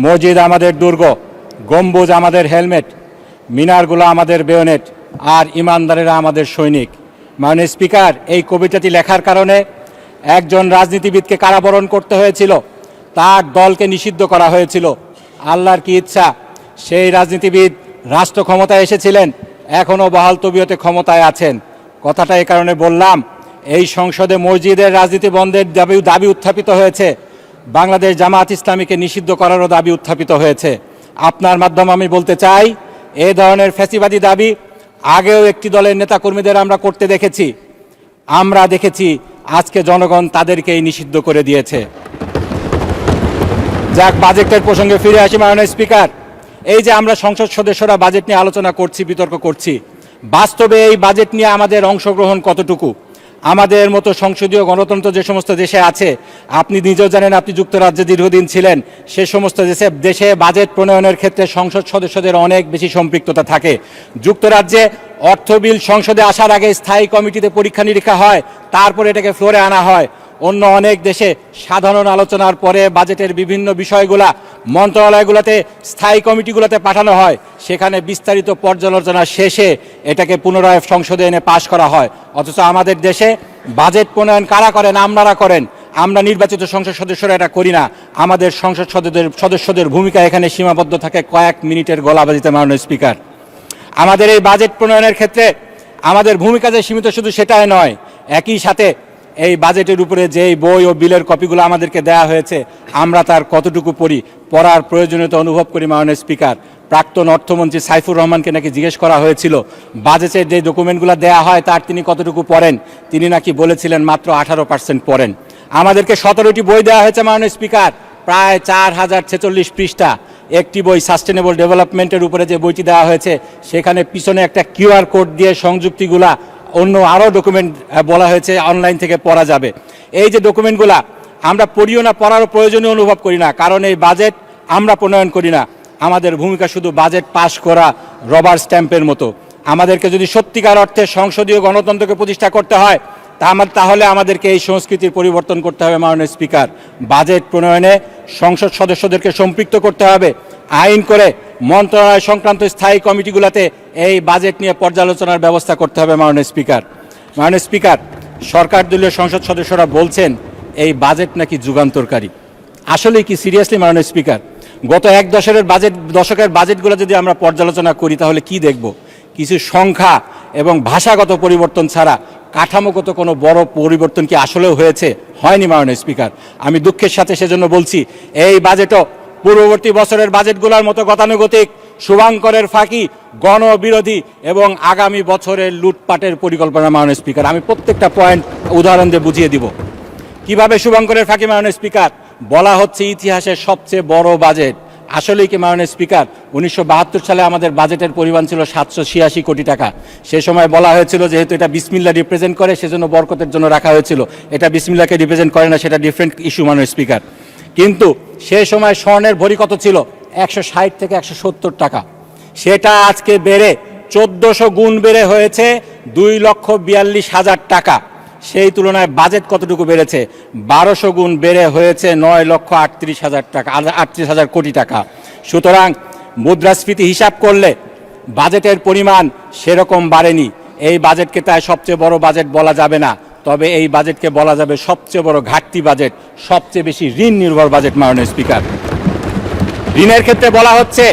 মসজিদ আমাদের দুর্গ, গম্বুজ আমাদের হেলমেট, মিনারগুলো আমাদের বেয়নেট, আর ইমানদারেরা আমাদের সৈনিক। মাননীয় স্পিকার, এই কবিতাটি লেখার কারণে একজন রাজনীতিবিদকে কারাবরণ করতে হয়েছিল, তার দলকে নিষিদ্ধ করা হয়েছিল। আল্লাহর কি ইচ্ছা, সেই রাজনীতিবিদ রাষ্ট্র ক্ষমতায় এসেছিলেন, এখনও বহাল তবিয়তে ক্ষমতায় আছেন। কথাটা এই কারণে বললাম, এই সংসদে মসজিদের রাজনীতি বন্ধের দাবি উত্থাপিত হয়েছে, বাংলাদেশ জামাত ইসলামীকে নিষিদ্ধ করারও দাবি উত্থাপিত হয়েছে। আপনার মাধ্যমে আমি বলতে চাই, এই ধরনের ফ্যাসিবাদী দাবি আগেও একটি দলের নেতাকর্মীদের আমরা করতে দেখেছি। আমরা দেখেছি আজকে জনগণ তাদেরকেই নিষিদ্ধ করে দিয়েছে। যাক, বাজেটের প্রসঙ্গে ফিরে আসি। মাননীয় স্পিকার, এই যে আমরা সংসদ সদস্যরা বাজেট নিয়ে আলোচনা করছি, বিতর্ক করছি, বাস্তবে এই বাজেট নিয়ে আমাদের অংশগ্রহণ কতটুকু? আমাদের মতো সংসদীয় গণতন্ত্র যে সমস্ত দেশে আছে, আপনি নিজেও জানেন, আপনি যুক্তরাজ্যে দীর্ঘদিন ছিলেন, সে সমস্ত দেশে বাজেট প্রণয়নের ক্ষেত্রে সংসদ সদস্যদের অনেক বেশি সম্পৃক্ততা থাকে। যুক্তরাজ্যে অর্থ বিল সংসদে আসার আগে স্থায়ী কমিটিতে পরীক্ষা নিরীক্ষা হয়, তারপরে এটাকে ফ্লোরে আনা হয়। অন্য অনেক দেশে সাধারণ আলোচনার পরে বাজেটের বিভিন্ন বিষয়গুলা মন্ত্রণালয়গুলোতে, স্থায়ী কমিটিগুলোতে পাঠানো হয়, সেখানে বিস্তারিত পর্যালোচনা শেষে এটাকে পুনরায় সংসদে এনে পাশ করা হয়। অথচ আমাদের দেশে বাজেট প্রণয়ন কারা করেন? আপনারা করেন। আমরা নির্বাচিত সংসদ সদস্যরা এটা করি না। আমাদের সংসদ সদস্যদের ভূমিকা এখানে সীমাবদ্ধ থাকে কয়েক মিনিটের গলাবাজিতে। মাননীয় স্পিকার, আমাদের এই বাজেট প্রণয়নের ক্ষেত্রে আমাদের ভূমিকা যে সীমিত শুধু সেটাই নয়, একই সাথে এই বাজেটের উপরে যেই বই ও বিলের কপিগুলো আমাদেরকে দেয়া হয়েছে, আমরা তার কতটুকু পড়ার প্রয়োজনীয়তা অনুভব করি। মাননীয় স্পিকার, প্রাক্তন অর্থমন্ত্রী সাইফুর রহমানকে নাকি জিজ্ঞেস করা হয়েছিল বাজেটের যে ডকুমেন্টগুলো দেয়া হয় তার তিনি কতটুকু পড়েন, তিনি নাকি বলেছিলেন মাত্র 18% পড়েন। আমাদেরকে 17টি বই দেওয়া হয়েছে। মাননীয় স্পিকার, প্রায় 4046 পৃষ্ঠা। একটি বই সাস্টেনেবল ডেভেলপমেন্টের উপরে যে বইটি দেওয়া হয়েছে, সেখানে পিছনে একটা QR কোড দিয়ে সংযুক্তিগুলা অন্য আরও ডকুমেন্ট বলা হয়েছে অনলাইন থেকে পড়া যাবে। এই যে ডকুমেন্টগুলা আমরা পড়িও না, পড়ারও প্রয়োজনীয় অনুভব করি না, কারণ এই বাজেট আমরা প্রণয়ন করি না। আমাদের ভূমিকা শুধু বাজেট পাশ করা, রবার স্ট্যাম্পের মতো। আমাদেরকে যদি সত্যিকার অর্থে সংসদীয় গণতন্ত্রকে প্রতিষ্ঠা করতে হয়, তাহলে আমাদেরকে এই সংস্কৃতির পরিবর্তন করতে হবে। মাননীয় স্পিকার, বাজেট প্রণয়নে সংসদ সদস্যদেরকে সম্পৃক্ত করতে হবে, আইন করে মন্ত্রণালয় সংক্রান্ত স্থায়ী কমিটিগুলোতে এই বাজেট নিয়ে পর্যালোচনার ব্যবস্থা করতে হবে। মাননীয় স্পিকার, সরকার দলীয় সংসদ সদস্যরা বলছেন এই বাজেট নাকি যুগান্তরকারী। আসলে কি সিরিয়াসলি মাননীয় স্পিকার, গত এক দশকের বাজেটগুলো যদি আমরা পর্যালোচনা করি তাহলে কি দেখব? কিছু সংখ্যা এবং ভাষাগত পরিবর্তন ছাড়া কাঠামোগত কোনো বড় পরিবর্তন কি আসলেও হয়েছে? হয়নি। মাননীয় স্পিকার, আমি দুঃখের সাথে সেজন্য বলছি, এই বাজেটও পূর্ববর্তী বছরের বাজেটগুলোর মতো গতানুগতিক, শুভাঙ্করের ফাঁকি, গণবিরোধী এবং আগামী বছরের লুটপাটের পরিকল্পনা। মাননীয় স্পিকার, আমি প্রত্যেকটা পয়েন্ট উদাহরণ দিয়ে বুঝিয়ে দিব কিভাবে শুভাঙ্করের ফাঁকি। মাননীয় স্পিকার, বলা হচ্ছে ইতিহাসের সবচেয়ে বড় বাজেট। আসলেই কি মাননীয় স্পিকার, 1972 সালে আমাদের বাজেটের পরিমাণ ছিল 786 কোটি টাকা। সে সময় বলা হয়েছিল যেহেতু এটা বিসমিল্লাহ রিপ্রেজেন্ট করে, সেজন্য বরকতের জন্য রাখা হয়েছিল। এটা বিসমিল্লাহকে রিপ্রেজেন্ট করে না, সেটা ডিফারেন্ট ইস্যু। মাননীয় স্পিকার, কিন্তু সে সময় স্বর্ণের ভরি কত ছিল? 160 থেকে 170 টাকা। সেটা আজকে বেড়ে 1400 গুণ বেড়ে হয়েছে 2,42,000 টাকা। সেই তুলনায় বাজেট কতটুকু বেড়েছে? 1200 গুণ বেড়ে হয়েছে 9,38,000 টাকা, 38,000 কোটি টাকা। সুতরাং মুদ্রাস্ফীতি হিসাব করলে বাজেটের পরিমাণ সেরকম বাড়েনি। এই বাজেটকে তাই সবচেয়ে বড় বাজেট বলা যাবে না, তবে এই বাজেটকে বলা যাবে সবচেয়ে বড় ঘাটতি বাজেট, সবচেয়ে বেশি ঋণ নির্ভর বাজেট। মাননীয় স্পিকার, ঋণের ক্ষেত্রে বলা হচ্ছে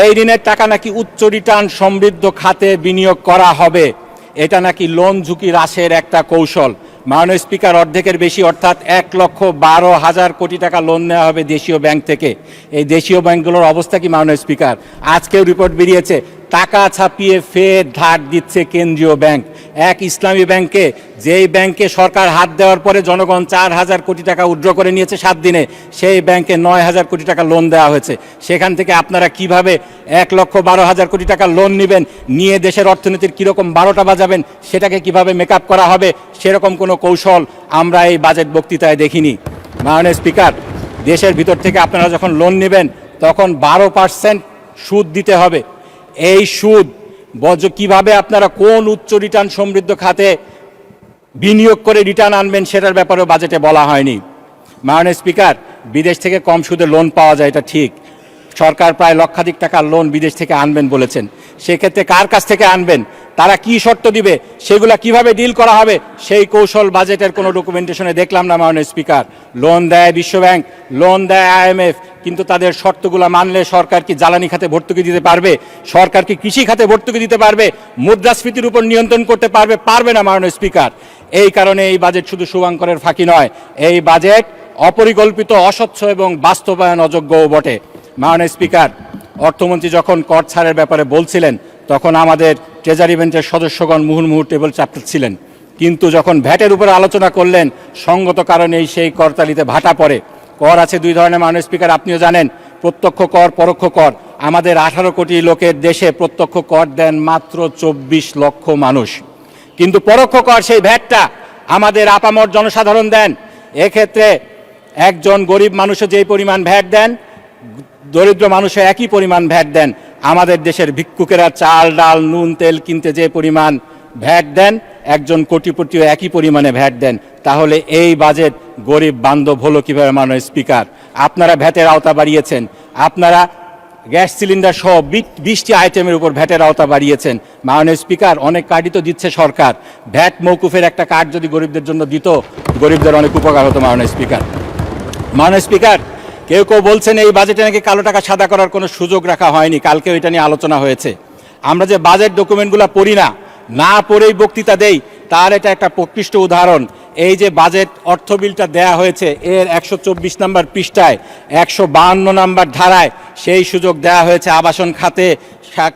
এই ঋণের টাকা নাকি উচ্চ রিটার্ন সমৃদ্ধ খাতে বিনিয়োগ করা হবে। এটা নাকি লোন ঝুঁকি হ্রাসের একটা কৌশল। মাননীয় স্পিকার, অর্ধেকের বেশি অর্থাৎ 1,12,000 কোটি টাকা লোন নেওয়া হবে দেশীয় ব্যাংক থেকে। এই দেশীয় ব্যাংকগুলোর অবস্থা কি? মাননীয় স্পিকার, আজকেও রিপোর্ট বেরিয়েছে, টাকা ছাপিয়ে ফের ধার দিচ্ছে কেন্দ্রীয় ব্যাংক। এক ইসলামী ব্যাংকে, যেই ব্যাংকে সরকার হাত দেওয়ার পরে জনগণ 4,000 কোটি টাকা উইথড্র করে নিয়েছে 7 দিনে, সেই ব্যাংকে 9,000 কোটি টাকা লোন দেওয়া হয়েছে। সেখান থেকে আপনারা কিভাবে 1,12,000 কোটি টাকা লোন নেবেন, নিয়ে দেশের অর্থনীতির কীরকম 12টা বাজাবেন, সেটাকে কিভাবে মেকআপ করা হবে, সেরকম কোনো কৌশল আমরা এই বাজেট বক্তৃতায় দেখিনি। মাননীয় স্পিকার, দেশের ভিতর থেকে আপনারা যখন লোন নেবেন তখন 12% সুদ দিতে হবে। এই সুদ কিভাবে আপনারা কোন উচ্চ রিটার্ন সমৃদ্ধ খাতে বিনিয়োগ করে রিটার্ন আনবেন সেটার ব্যাপারেও বাজেটে বলা হয়নি। মাননীয় স্পিকার, বিদেশ থেকে কম সুদে লোন পাওয়া যায়, এটা ঠিক। সরকার প্রায় লক্ষাধিক টাকার লোন বিদেশ থেকে আনবেন বলেছেন। সেক্ষেত্রে কার কাছ থেকে আনবেন, তারা কি শর্ত দিবে, সেগুলা কিভাবে ডিল করা হবে, সেই কৌশল বাজেটের কোনো ডকুমেন্টেশনে দেখলাম না মাননীয় স্পিকার। লোন দেয় বিশ্বব্যাংক, লোন দেয় IMF, কিন্তু তাদের শর্তগুলো মানলে সরকার কি জ্বালানি খাতে ভর্তুকি দিতে পারবে, সরকার কি কৃষি খাতে ভর্তুকি দিতে পারবে, মুদ্রাস্ফীতির উপর নিয়ন্ত্রণ করতে পারবে? পারবে না মাননীয় স্পিকার। এই কারণে এই বাজেট শুধু শুভঙ্করের ফাঁকি নয়, এই বাজেট অপরিকল্পিত, অস্বচ্ছ এবং বাস্তবায়ন অযোগ্যও বটে। মাননীয় স্পিকার, অর্থমন্ত্রী যখন কর ছাড়ের ব্যাপারে বলছিলেন তখন আমাদের ট্রেজারি বেঞ্চের সদস্যগণ মুহুর্মুহু টেবিল চাপড়াচ্ছিলেন, কিন্তু যখন ভ্যাটের উপরে আলোচনা করলেন সঙ্গত কারণেই সেই করতালিতে ভাটা পড়ে। কর আছে দুই ধরনের মাননীয় স্পিকার, আপনিও জানেন, প্রত্যক্ষ কর, পরোক্ষ কর। আমাদের 18 কোটি লোকের দেশে প্রত্যক্ষ কর দেন মাত্র 24 লক্ষ মানুষ, কিন্তু পরোক্ষ কর সেই ভ্যাটটা আমাদের আপামর জনসাধারণ দেন। এক্ষেত্রে একজন গরিব মানুষও যেই পরিমাণ ভ্যাট দেন, দরিদ্র মানুষও একই পরিমাণ ভ্যাট দেন। আমাদের দেশের ভিক্ষুকেরা চাল ডাল নুন তেল কিনতে যে পরিমাণ ভ্যাট দেন, একজন কোটিপতিও একই পরিমাণে ভ্যাট দেন। তাহলে এই বাজেট গরিব বান্ধব হলো কিভাবে মাননীয় স্পিকার? আপনারা ভ্যাটের আওতা বাড়িয়েছেন, আপনারা গ্যাস সিলিন্ডার সহ 20টি আইটেমের উপর ভ্যাটের আওতা বাড়িয়েছেন। মাননীয় স্পিকার, অনেক কার্ডই তো দিচ্ছে সরকার, ভ্যাট মৌকুফের একটা কার্ড যদি গরিবদের জন্য দিত, গরিবদের অনেক উপকার হতো মাননীয় স্পিকার। মাননীয় স্পিকার, কেউ কেউ বলছেন এই বাজেটে নাকি কালো টাকা সাদা করার কোনো সুযোগ রাখা হয়নি, কালকেও এটা নিয়ে আলোচনা হয়েছে। আমরা যে বাজেট ডকুমেন্টগুলো পড়ি না পড়েই বক্তৃতা দেই, তার এটা একটা প্রকৃষ্ট উদাহরণ। এই যে বাজেট অর্থ বিলটা দেয়া হয়েছে, এর 124 নম্বর পৃষ্ঠায় 152 নম্বর ধারায় সেই সুযোগ দেয়া হয়েছে আবাসন খাতে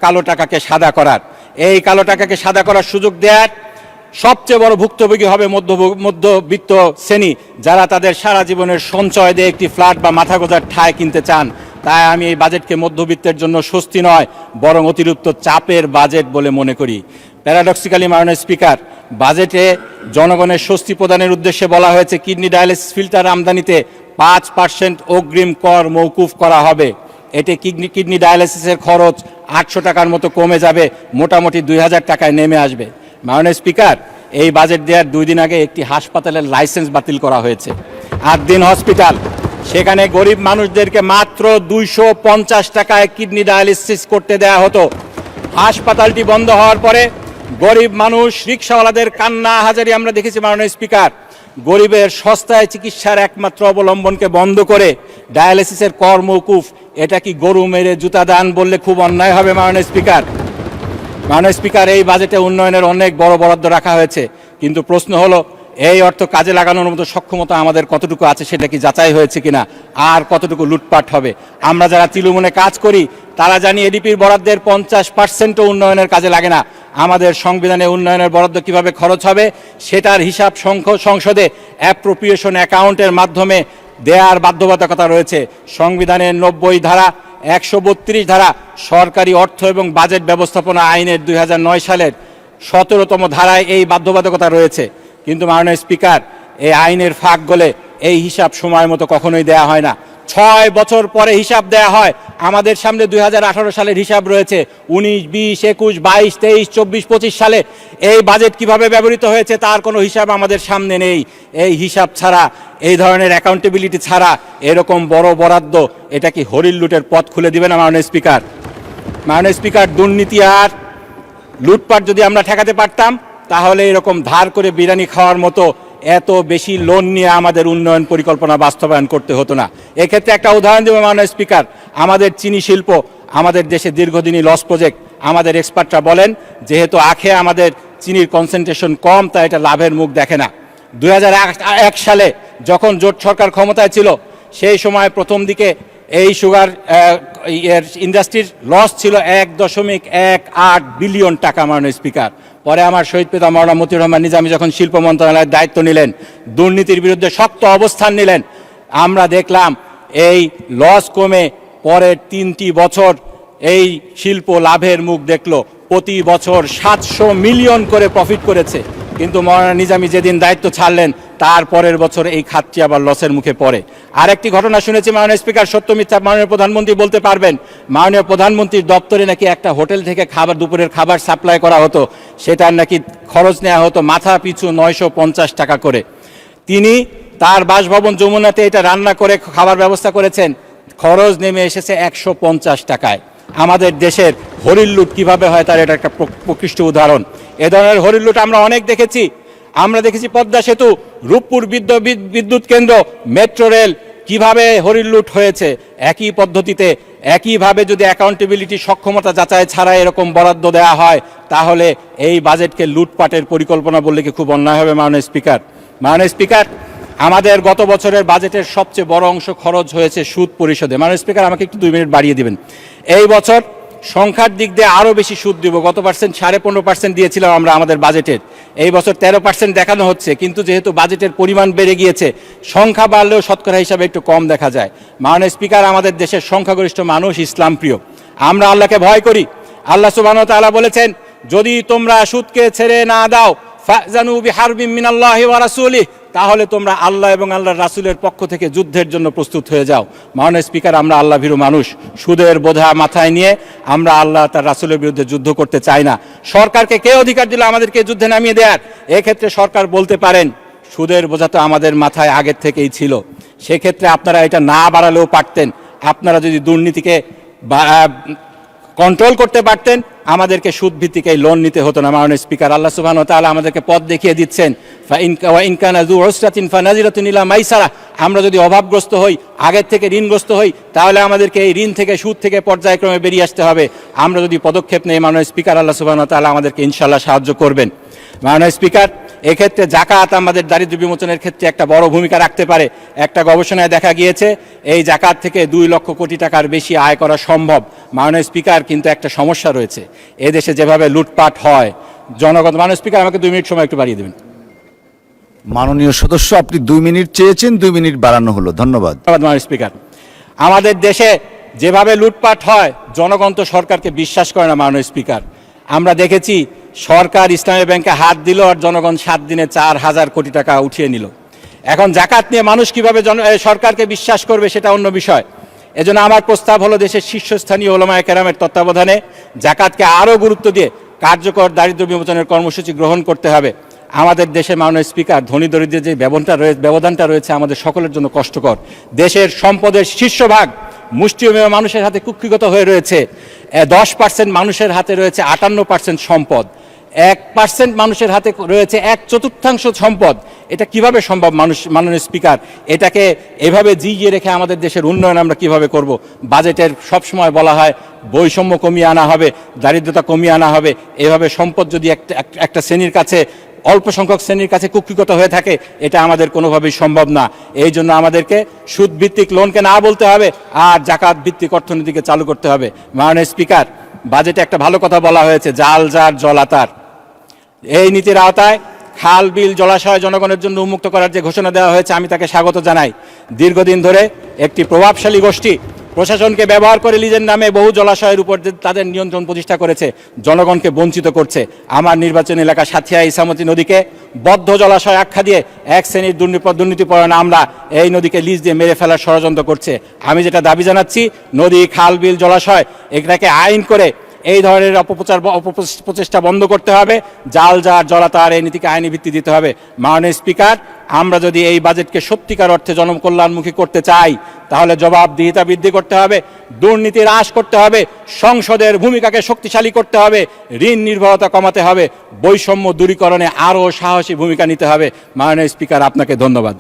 কালো টাকাকে সাদা করার। এই কালো টাকাকে সাদা করার সুযোগ দেওয়ার সবচেয়ে বড় ভুক্তভোগী হবে মধ্যবিত্ত শ্রেণী, যারা তাদের সারা জীবনের সঞ্চয় দিয়ে একটি ফ্ল্যাট বা মাথা গোজার ঠাঁই কিনতে চান। তাই আমি এই বাজেটকে মধ্যবিত্তের জন্য স্বস্তি নয়, বরং অতিরিক্ত চাপের বাজেট বলে মনে করি। প্যারাডক্সিক্যালি মাননীয় স্পিকার, বাজেটে জনগণের স্বস্তি প্রদানের উদ্দেশ্যে বলা হয়েছে কিডনি ডায়ালিসিস ফিল্টার আমদানিতে 5% অগ্রিম কর মৌকুফ করা হবে। এতে কিডনি ডায়ালিসিসের খরচ 800 টাকার মতো কমে যাবে, মোটামুটি 2000 টাকায় নেমে আসবে। মাননীয় স্পিকার, এই বাজেট দেওয়ার 2 দিন আগে একটি হাসপাতালের লাইসেন্স বাতিল করা হয়েছে, আদ্দিন হসপিটাল। সেখানে গরিব মানুষদেরকে মাত্র 250 টাকায় কিডনি ডায়ালিসিস করতে দেয়া হতো। হাসপাতালটি বন্ধ হওয়ার পরে গরিব মানুষ, রিক্সাওয়ালাদের কান্না হাজারি আমরা দেখেছি মাননীয় স্পিকার। গরিবের সস্তায় চিকিৎসার একমাত্র অবলম্বনকে বন্ধ করে ডায়ালিসিসের কর মৌকুফ, এটা কি গরু মেরে জুতা দান বললে খুব অন্যায় হবে মাননীয় স্পিকার? মাননীয় স্পিকার, এই বাজেটে উন্নয়নের অনেক বড় বরাদ্দ রাখা হয়েছে, কিন্তু প্রশ্ন হলো এই অর্থ কাজে লাগানোর মতো সক্ষমতা আমাদের কতটুকু আছে, সেটা কি যাচাই হয়েছে কিনা, আর কতটুকু লুটপাট হবে? আমরা যারা তৃণমূলে কাজ করি তারা জানি এডিপির বরাদ্দের 50%ও উন্নয়নের কাজে লাগে না। আমাদের সংবিধানে উন্নয়নের বরাদ্দ কিভাবে খরচ হবে সেটার হিসাব সংসদে অ্যাপ্রোপ্রিয়েশন অ্যাকাউন্টের মাধ্যমে দেয়ার বাধ্যবাধকতা রয়েছে। সংবিধানের 90 ধারা, 132 ধারা, সরকারি অর্থ এবং বাজেট ব্যবস্থাপনা আইনের 2009 সালের 17তম ধারায় এই বাধ্যবাধকতা রয়েছে। কিন্তু মাননীয় স্পিকার, এই আইনের ফাঁক গলে এই হিসাব সময় মতো কখনোই দেয়া হয় না। 6 বছর পরে হিসাব দেয়া হয়। আমাদের সামনে 2018 সালের হিসাব রয়েছে, 19, 20, 21, 22, 23, 24, 25 সালে এই বাজেট কিভাবে ব্যবহৃত হয়েছে তার কোনো হিসাব আমাদের সামনে নেই। এই হিসাব ছাড়া, এই ধরনের অ্যাকাউন্টেবিলিটি ছাড়া এরকম বড় বরাদ্দ, এটা কি হরিণ লুটের পথ খুলে দিবে না মাননীয় স্পিকার? মাননীয় স্পিকার, দুর্নীতি আর লুটপাট যদি আমরা ঠেকাতে পারতাম তাহলে এরকম ধার করে বিরিয়ানি খাওয়ার মতো এত বেশি লোন নিয়ে আমাদের উন্নয়ন পরিকল্পনা বাস্তবায়ন করতে হতো না। এক্ষেত্রে একটা উদাহরণ দেব মাননীয় স্পিকার, আমাদের চিনি শিল্প আমাদের দেশে দীর্ঘদিনই লস প্রজেক্ট। আমাদের এক্সপার্টরা বলেন যেহেতু আখে আমাদের চিনির কনসেন্ট্রেশন কম, তাই এটা লাভের মুখ দেখে না। 2001 সালে যখন জোট সরকার ক্ষমতায় ছিল, সেই সময় প্রথম দিকে এই সুগার ইন্ডাস্ট্রির লস ছিল 1.18 বিলিয়ন টাকা মাননীয় স্পিকার। পরে আমার শহীদ পিতা মাওলানা মতিউর রহমান নিজামী যখন শিল্প মন্ত্রণালয়ের দায়িত্ব নিলেন, দুর্নীতির বিরুদ্ধে শক্ত অবস্থান নিলেন, আমরা দেখলাম এই লস কমে পরের 3টি বছর এই শিল্প লাভের মুখ দেখলো। প্রতি বছর 700 মিলিয়ন করে প্রফিট করেছে। কিন্তু মাওলানা নিজামী যেদিন দায়িত্ব ছাড়লেন তার পরের বছর এই খাতটি আবার লসের মুখে পড়ে। আরেকটি ঘটনা শুনেছি মাননীয় স্পিকার, সত্য মিথ্যা মাননীয় প্রধানমন্ত্রী বলতে পারবেন। মাননীয় প্রধানমন্ত্রীর দপ্তরে নাকি একটা হোটেল থেকে দুপুরের খাবার সাপ্লাই করা হতো, সেটার নাকি খরচ নেওয়া হতো মাথা পিছু 950 টাকা করে। তিনি তার বাসভবন যমুনাতে এটা রান্না করে খাবার ব্যবস্থা করেছেন। খরচ নেমে এসেছে 150 টাকায়। আমাদের দেশের হরিণ লুট কীভাবে হয় তার এটা একটা প্রকৃষ্ট উদাহরণ। এ ধরনের হরিণ লুট আমরা অনেক দেখেছি। আমরা দেখেছি পদ্মা সেতু, রূপপুর বিদ্যুৎ কেন্দ্র, মেট্রো রেল, কিভাবে হরিণ লুট হয়েছে। একই পদ্ধতিতে একইভাবে যদি অ্যাকাউন্টেবিলিটি সক্ষমতা যাচাই ছাড়া এরকম বরাদ্দ দেওয়া হয়, তাহলে এই বাজেটকে লুটপাটের পরিকল্পনা বললে কি খুব অন্যায় হবে? মাননীয় স্পিকার, মাননীয় স্পিকার, আমাদের গত বছরের বাজেটের সবচেয়ে বড় অংশ খরচ হয়েছে সুদ পরিশোধে। মাননীয় স্পিকার, আমাকে একটু 2 মিনিট বাড়িয়ে দিবেন। এই বছর সংখ্যার দিক দিয়ে আরও বেশি সুদ দিব। গত 15.5% দিয়েছিলাম আমরা আমাদের বাজেটের, এই বছর 13% দেখানো হচ্ছে। কিন্তু যেহেতু বাজেটের পরিমাণ বেড়ে গিয়েছে, সংখ্যা বাড়লেও শতকরা হিসাবে একটু কম দেখা যায়। মাননীয় স্পিকার, আমাদের দেশের সংখ্যাগরিষ্ঠ মানুষ ইসলাম প্রিয়, আমরা আল্লাহকে ভয় করি। আল্লাহ সুবহানাহু ওয়া তাআলা বলেছেন, যদি তোমরা সুদকে ছেড়ে না দাও ফাজানু বিহারবিম মিনাল্লাহি ওয়া রাসূলিহি, তাহলে তোমরা আল্লাহ এবং আল্লাহর রাসূলের পক্ষ থেকে যুদ্ধের জন্য প্রস্তুত হয়ে যাও। মাননীয় স্পিকার, আমরা আল্লাহ ভীরু মানুষ, সুদের বোঝা মাথায় নিয়ে আমরা আল্লাহ তার রাসূলের বিরুদ্ধে যুদ্ধ করতে চাই না। সরকারকে কে অধিকার দিল আমাদেরকে যুদ্ধে নামিয়ে দেওয়ার? এক্ষেত্রে সরকার বলতে পারেন, সুদের বোঝা তো আমাদের মাথায় আগের থেকেই ছিল। সেক্ষেত্রে আপনারা এটা না বাড়ালেও পারতেন। আপনারা যদি দুর্নীতিকে কন্ট্রোল করতে পারতেন, আমাদেরকে সুদ ভিত্তিক এই লোন নিতে হতো না। মাননীয় স্পিকার, আল্লাহ সুবহানাহু ওয়া তাআলা আমাদেরকে পথ দেখিয়ে দিচ্ছেন, ইন কানা যু উসরাতিন ফানাজিরাতুন ইলা মাইসারা। আমরা যদি অভাবগ্রস্ত হই, আগের থেকে ঋণগ্রস্ত হই, তাহলে আমাদেরকে এই ঋণ থেকে, সুদ থেকে পর্যায়ক্রমে বেরিয়ে আসতে হবে। আমরা যদি পদক্ষেপ নেই, মাননীয় স্পিকার, আল্লাহ সুবহানাহু ওয়া তাআলা আমাদেরকে ইনশাআল্লাহ সাহায্য করবেন। মাননীয় স্পিকার, এক্ষেত্রে জাকাত আমাদের দারিদ্র্য বিমোচনের ক্ষেত্রে একটা বড় ভূমিকা রাখতে পারে। একটা গবেষণায় দেখা গিয়েছে এই জাকাত থেকে 2 লক্ষ কোটি টাকার বেশি আয় করা সম্ভব। মাননীয় স্পিকার, কিন্তু একটা সমস্যা রয়েছে, এদেশে যেভাবে লুটপাট হয় জনগণ। মাননীয় স্পিকার, আমাকে 2 মিনিট সময় একটু বাড়িয়ে দেবেন। মাননীয় সদস্য, আপনি 2 মিনিট চেয়েছেন, 2 মিনিট বাড়ানো হলো। ধন্যবাদ। মাননীয় স্পিকার, আমাদের দেশে যেভাবে লুটপাট হয় জনগণ তো সরকারকে বিশ্বাস করে না। মাননীয় স্পিকার, আমরা দেখেছি সরকার ইসলামী ব্যাংকে হাত দিল আর জনগণ 7 দিনে 4,000 কোটি টাকা উঠিয়ে নিল। এখন জাকাত নিয়ে মানুষ কিভাবে সরকারকে বিশ্বাস করবে সেটা অন্য বিষয়। এজন্য আমার প্রস্তাব হলো, দেশের শীর্ষস্থানীয় উলামায়ে কেরামের তত্ত্বাবধানে জাকাতকে আরও গুরুত্ব দিয়ে কার্যকর দারিদ্র্য বিমোচনের কর্মসূচি গ্রহণ করতে হবে। আমাদের দেশে, মাননীয় স্পিকার, ধনী দরিদ্রের যে ব্যবধানটা রয়েছে আমাদের সকলের জন্য কষ্টকর। দেশের সম্পদের শীর্ষভাগ মুষ্টিমেয় মানুষের হাতে কুক্ষিগত হয়ে রয়েছে। 10% মানুষের হাতে রয়েছে 58% সম্পদ। 1% মানুষের হাতে রয়েছে 1/4 সম্পদ। এটা কিভাবে সম্ভব? মাননীয় স্পিকার, এটাকে এভাবে জিইয়ে রেখে আমাদের দেশের উন্নয়ন আমরা কিভাবে করব? বাজেটের সবসময় বলা হয় বৈষম্য কমিয়ে আনা হবে, দারিদ্রতা কমিয়ে আনা হবে। এভাবে সম্পদ যদি একটা শ্রেণীর কাছে, অল্প সংখ্যক শ্রেণীর কাছে কুক্ষিগত হয়ে থাকে, এটা আমাদের কোনোভাবেই সম্ভব না। এই জন্য আমাদেরকে সুদভিত্তিক লোনকে না বলতে হবে আর জাকাত ভিত্তিক অর্থনীতিকে চালু করতে হবে। মাননীয় স্পিকার, বাজেটে একটা ভালো কথা বলা হয়েছে, জাল যার জল আতার। এই নীতির আওতায় খাল, বিল, জলাশয় জনগণের জন্য উন্মুক্ত করার যে ঘোষণা দেওয়া হয়েছে, আমি তাকে স্বাগত জানাই। দীর্ঘদিন ধরে একটি প্রভাবশালী গোষ্ঠী প্রশাসনকে ব্যবহার করে লিজের নামে বহু জলাশয়ের উপর তাদের নিয়ন্ত্রণ প্রতিষ্ঠা করেছে, জনগণকে বঞ্চিত করছে। আমার নির্বাচনী এলাকা সাথিয়া ইসামতি নদীকে বদ্ধ জলাশয় আখ্যা দিয়ে এক শ্রেণীর দুর্নীতিপরায়ণ আমরা এই নদীকে লিজ দিয়ে মেরে ফেলার ষড়যন্ত্র করছে। আমি যেটা দাবি জানাচ্ছি, নদী, খাল, বিল, জলাশয় এটাকে আইন করে এই ধরনের অপপ্রচেষ্টা বন্ধ করতে হবে। জাল যার জলাতার, এই নীতিকে আইনি ভিত্তি দিতে হবে। মাননীয় স্পিকার, আমরা যদি এই বাজেটকে সত্যিকার অর্থে জনকল্যাণমুখী করতে চাই, তাহলে জবাবদিহিতা বৃদ্ধি করতে হবে, দুর্নীতি হ্রাস করতে হবে, সংসদের ভূমিকাকে শক্তিশালী করতে হবে, ঋণ নির্ভরতা কমাতে হবে, বৈষম্য দূরীকরণে আরও সাহসী ভূমিকা নিতে হবে। মাননীয় স্পিকার, আপনাকে ধন্যবাদ।